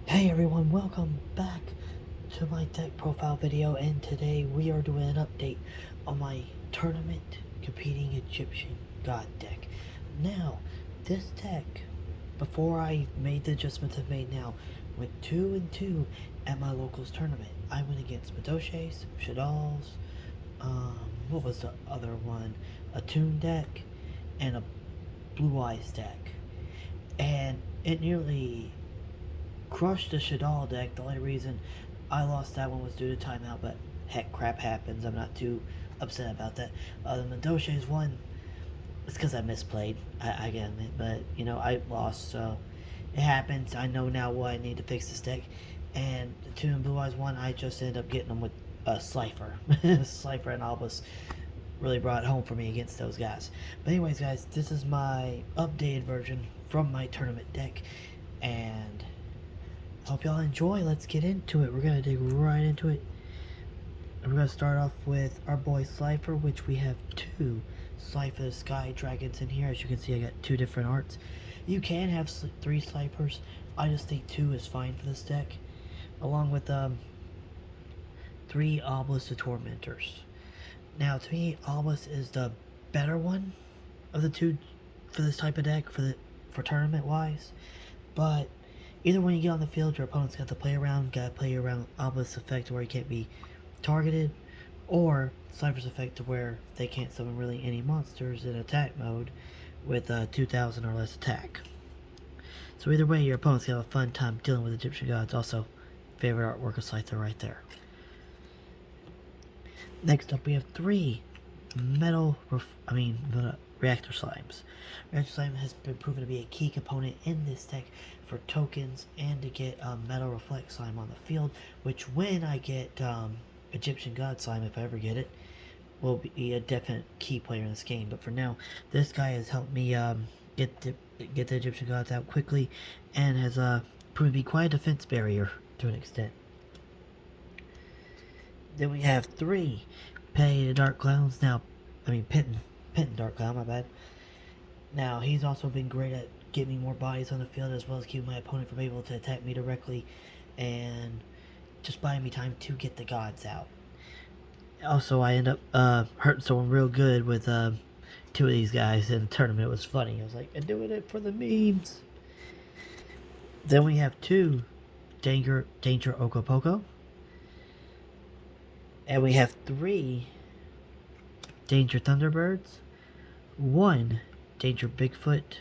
Hey everyone, welcome back to my deck profile video, and today we are doing an update on my tournament competing Egyptian god deck. Now, this deck, before I made the adjustments I've made now, went 2-2 at my locals tournament. I went against Madoshes, Shaddolls, what was the other one? A Toon deck, and a Blue Eyes deck. And it nearly crushed the Shadal deck. The only reason I lost that one was due to timeout, but heck, crap happens. I'm not too upset about that. The Madoshes won. It's because I misplayed. I get it, but I lost, so it happens. I know now what I need to fix this deck. And the two and Blue Eyes one, I just ended up getting them with Slifer. Slifer and Albus really brought it home for me against those guys. But anyways, guys, this is my updated version from my tournament deck, and hope y'all enjoy. Let's get into it. We're gonna dig right into it. And we're gonna start off with our boy Slifer, which we have two Slifer Sky Dragons in here. As you can see, I got two different arts. You can have three Slipers. I just think two is fine for this deck, along with three Obelisk the Tormentors. Now, to me, Obelisk is the better one of the two for this type of deck, for tournament wise. But either when you get on the field, your opponent's got to play around Obelisk's effect to where he can't be targeted, or Slifer's effect to where they can't summon really any monsters in attack mode with 2,000 or less attack. So either way, your opponent's gonna have a fun time dealing with Egyptian gods. Also, favorite artwork of Slifer right there. Next up, we have three reactor slimes. Reactor slime has been proven to be a key component in this deck for tokens and to get metal reflect slime on the field, which when I get Egyptian god slime, if I ever get it, will be a definite key player in this game. But for now, this guy has helped me get the Egyptian gods out quickly, and has proven to be quite a defense barrier to an extent. Then we have three Pay the Dark Clowns. Penton Dark Clown, my bad. Now, he's also been great at getting more bodies on the field, as well as keeping my opponent from able to attack me directly, and just buying me time to get the gods out. Also, I end up hurting someone real good with two of these guys in the tournament. It was funny. I was like, I'm doing it for the memes. Then we have two Danger Okopoko. And we have three Danger Thunderbirds, one Danger Bigfoot,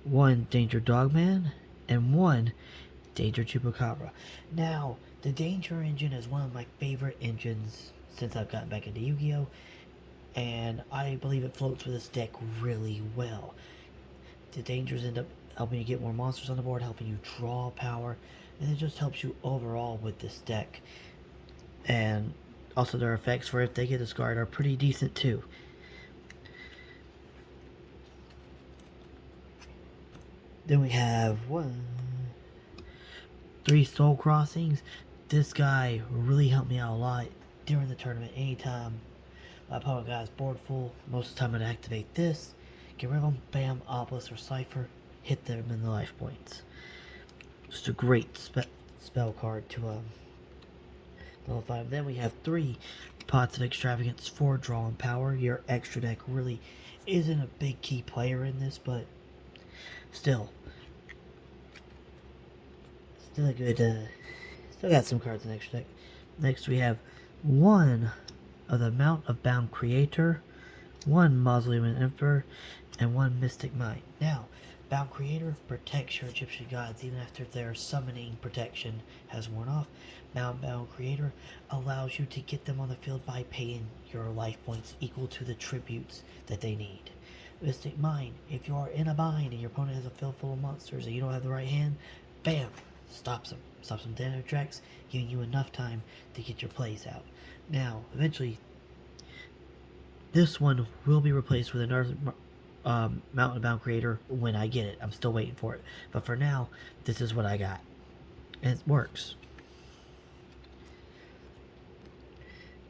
one Danger Dogman, and one Danger Chupacabra. Now, the Danger engine is one of my favorite engines since I've gotten back into Yu-Gi-Oh! And I believe it floats with this deck really well. The Dangers end up helping you get more monsters on the board, helping you draw power, and it just helps you overall with this deck. And also, their effects for if they get discarded are pretty decent too. Then we have three Soul Crossings. This guy really helped me out a lot during the tournament. Anytime my opponent got his board full, most of the time I'd activate this, get rid of them, bam, Obelisk or Slifer, hit them in the life points. Just a great spell card to nullify them. Then we have three Pots of Extravagance for draw and power. Your extra deck really isn't a big key player in this, but still a good, still got some cards in extra deck. Next we have one of the Mount of Bound Creator, one Mausoleum and Emperor, and one Mystic Mind. Now, Bound Creator protects your Egyptian gods even after their summoning protection has worn off. Bound Creator allows you to get them on the field by paying your life points equal to the tributes that they need. Mystic Mind, if you are in a bind and your opponent has a field full of monsters and you don't have the right hand, bam, stops them. Stops them dead in their tracks, giving you enough time to get your plays out. Now, eventually, this one will be replaced with another Mountain Bound Creator when I get it. I'm still waiting for it. But for now, this is what I got. And it works.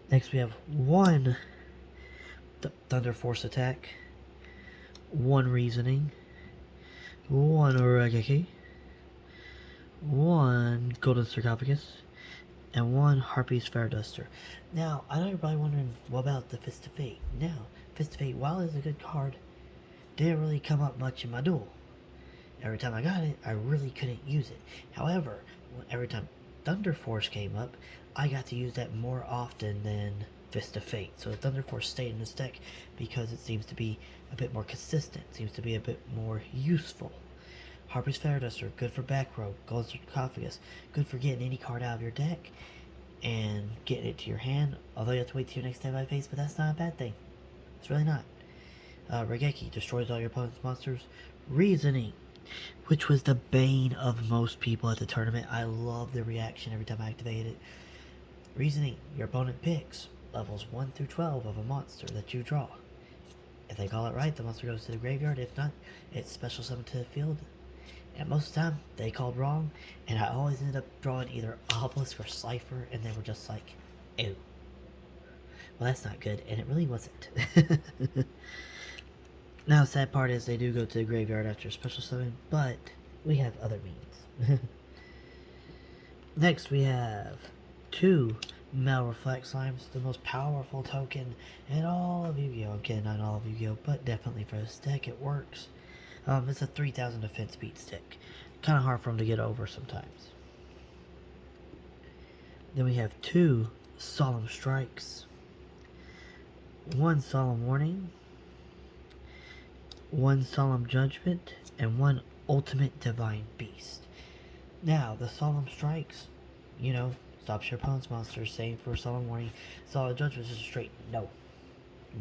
Next we have one Thunder Force Attack, one Reasoning, one Oregeki, one Golden Sarcophagus, and one Harpy's Fairduster. Now, I know you're probably wondering, what about the Fist of Fate? Now, Fist of Fate, while it's a good card, didn't really come up much in my duel. Every time I got it, I really couldn't use it. However, every time Thunder Force came up, I got to use that more often than Fist of Fate. So Thunder Force stayed in this deck because it seems to be a bit more consistent, seems to be a bit more useful. Harpy's Fairduster, good for back row. Golden Sarcophagus, good for getting any card out of your deck and getting it to your hand. Although you have to wait till your next standby phase, but that's not a bad thing. It's really not. Raigeki destroys all your opponent's monsters. Reasoning, which was the bane of most people at the tournament. I love the reaction every time I activate it. Reasoning, your opponent picks levels 1 through 12 of a monster that you draw. If they call it right, the monster goes to the graveyard. If not, it's special summoned to the field. And most of the time, they called wrong, and I always ended up drawing either Obelisk or Cypher, and they were just like, ew. Well, that's not good, and it really wasn't. Now, the sad part is they do go to the graveyard after a special summon, but we have other means. Next, we have 2 Metal Reflect Slimes, the most powerful token in all of Yu-Gi-Oh! Okay, not all of Yu-Gi-Oh!, but definitely for this deck, it works. It's a 3000 defense beat stick. Kind of hard for them to get over sometimes. Then we have 2 Solemn Strikes, 1 Solemn Warning, 1 Solemn Judgment, and 1 Ultimate Divine Beast. Now, the Solemn Strikes, you know, stops your opponent's monsters. Same for Solemn Warning. Solemn Judgment is just straight no.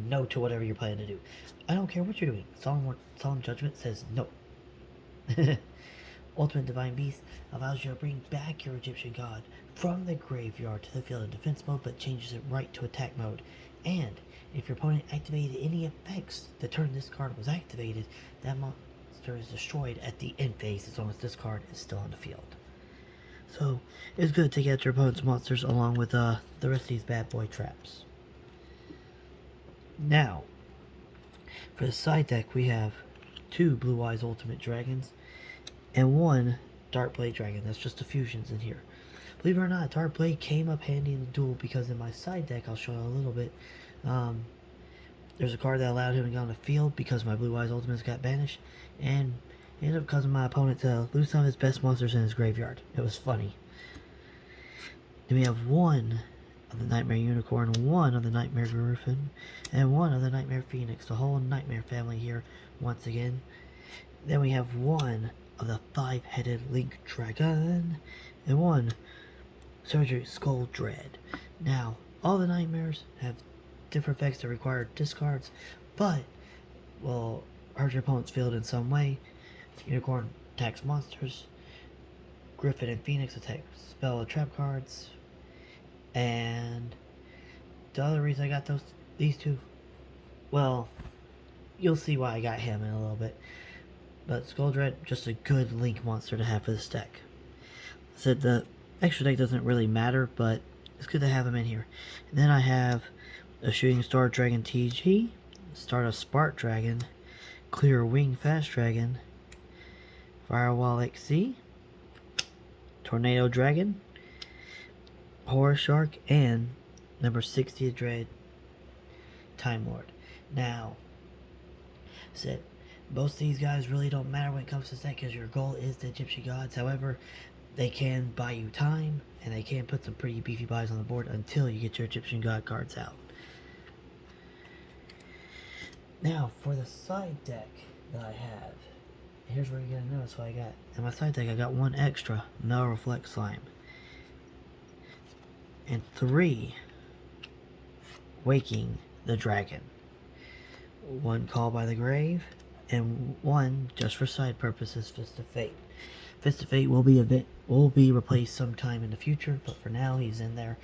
No to whatever you're planning to do. I don't care what you're doing. Solemn Judgment says no. Ultimate Divine Beast allows you to bring back your Egyptian god from the graveyard to the field in defense mode, but changes it right to attack mode. And if your opponent activated any effects the turn this card was activated, that monster is destroyed at the end phase as long as this card is still on the field. So it's good to take out your opponent's monsters along with the rest of these bad boy traps. Now, for the side deck, we have 2 Blue Eyes Ultimate Dragons and 1 Dark Blade Dragon. That's just the fusions in here. Believe it or not, Dark Blade came up handy in the duel because in my side deck, I'll show you a little bit, there's a card that allowed him to get on the field because my Blue Eyes Ultimates got banished, and it ended up causing my opponent to lose some of his best monsters in his graveyard. It was funny. Then we have 1 of the Nightmare Unicorn, 1 of the Nightmare Griffin, and 1 of the Nightmare Phoenix. The whole Nightmare family here once again. Then we have 1 of the 5-headed Link Dragon, and 1 Surgery Skull Dread. Now, all the Nightmares have different effects that require discards, but will hurt your opponent's field in some way. Unicorn attacks monsters. Griffin and Phoenix attack spell and trap cards. And the other reason I got these 2, well, you'll see why I got him in a little bit. But Skull Dread, just a good Link monster to have for this deck. I said the extra deck doesn't really matter, but it's good to have him in here. And then I have a Shooting Star Dragon TG, Stardust Spark Dragon, Clear Wing Fast Dragon, Firewall XC, Tornado Dragon, Horror Shark, and number 60 Dread Time Lord. Now, said most of these guys really don't matter when it comes to this deck because your goal is the Egyptian gods. However, they can buy you time and they can put some pretty beefy buys on the board until you get your Egyptian god cards out. Now, for the side deck that I have, here's where you're gonna notice what I got. In my side deck, I got 1 extra Metal Reflect Slime. And 3 Waking the Dragon. 1 Call by the Grave, and 1 just for side purposes, Fist of Fate. Fist of Fate will be replaced sometime in the future, but for now he's in there.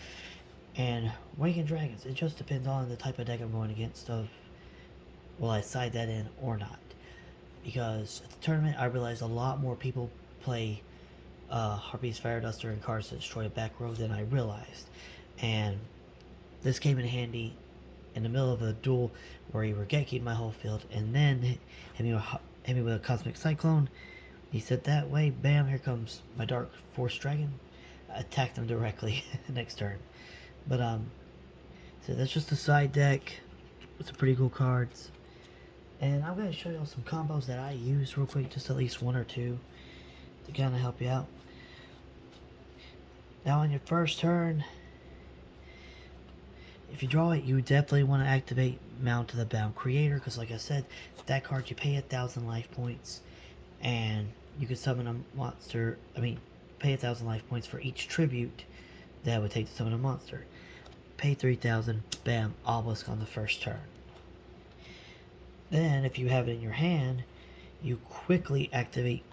And Waking Dragons, it just depends on the type of deck I'm going against of will I side that in or not. Because at the tournament I realized a lot more people play Harpy's Fairduster and cards to destroy a back row than I realized. And this came in handy in the middle of a duel where he Raigeki my whole field and then hit me with a Cosmic Cyclone, He said that way, bam, here comes my Dark Force Dragon. Attack them directly next turn. But, so that's just a side deck with some pretty cool cards. And I'm going to show y'all some combos that I use real quick, just at least one or two to kind of help you out. Now on your first turn, if you draw it, you definitely want to activate Mount to the Bound Creator, because like I said, that card you pay 1,000 life points, and you can summon a monster, pay 1,000 life points for each tribute that would take to summon a monster. Pay 3,000, bam, obelisk on the first turn. Then, if you have it in your hand, you quickly activate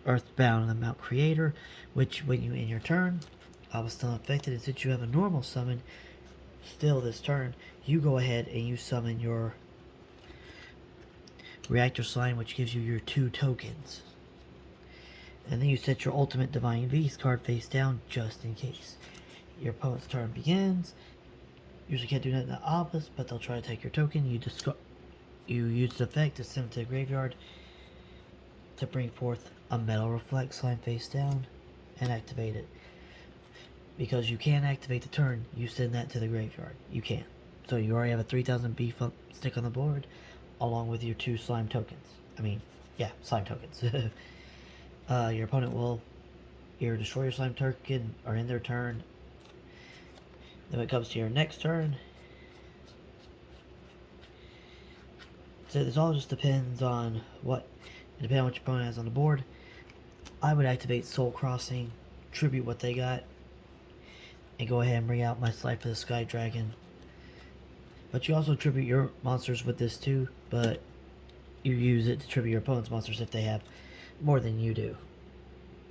Earthbound and the Mount Creator, which when you end your turn, obelisk still affected, and since you have a normal summon, still this turn, you go ahead and you summon your Reactor Slime, which gives you your 2 tokens. And then you set your Ultimate Divine Beast card face down, just in case. Your opponent's turn begins. Usually can't do nothing to obelisk, but they'll try to take your token. You use the effect to send it to the graveyard to bring forth a Metal Reflect Slime face down and activate it. Because you can activate the turn, you send that to the graveyard. You can. So you already have a 3,000 beef stick on the board, along with your 2 slime tokens. Slime tokens. Your opponent will either destroy your slime token or end their turn. Then when it comes to your next turn, so this all just depends on what your opponent has on the board. I would activate Soul Crossing, tribute what they got, and go ahead and bring out my Slife of the Sky Dragon. But you also tribute your monsters with this too, but you use it to tribute your opponent's monsters if they have more than you do.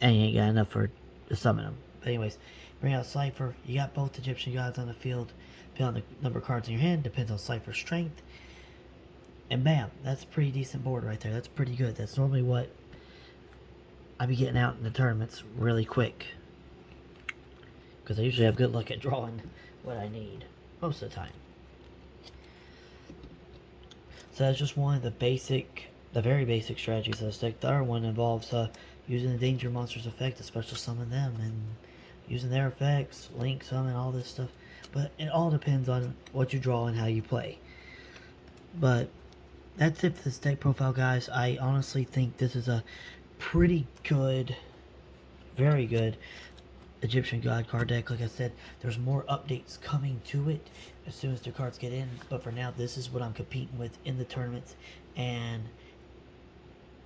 And you ain't got enough to summon them. But anyways, bring out Slifer. You got both Egyptian gods on the field. Depending on the number of cards in your hand, depends on Slifer's strength. And bam, that's a pretty decent board right there. That's pretty good. That's normally what I be getting out in the tournaments really quick. Because I usually have good luck at drawing what I need most of the time. So that's just one of the very basic strategies of this deck. The other one involves using the Danger Monsters effect to special summon them and using their effects, link summon, all this stuff. But it all depends on what you draw and how you play. But that's it for this deck profile, guys. I honestly think this is a pretty good, very good Egyptian God card deck. Like I said, there's more updates coming to it as soon as the cards get in, but for now this is what I'm competing with in the tournaments, and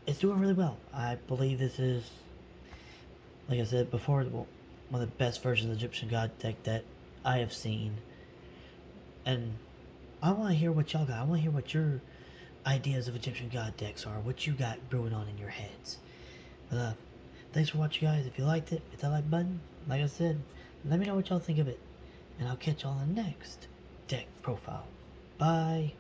it's doing really well. I believe this is, like I said before, one of the best versions of the Egyptian God deck that I have seen. And I want to hear what y'all got. I want to hear what your ideas of Egyptian God decks are, what you got brewing on in your heads. But thanks for watching, guys. If you liked it, hit that like button. Like I said, let me know what y'all think of it. And I'll catch y'all on the next deck profile. Bye.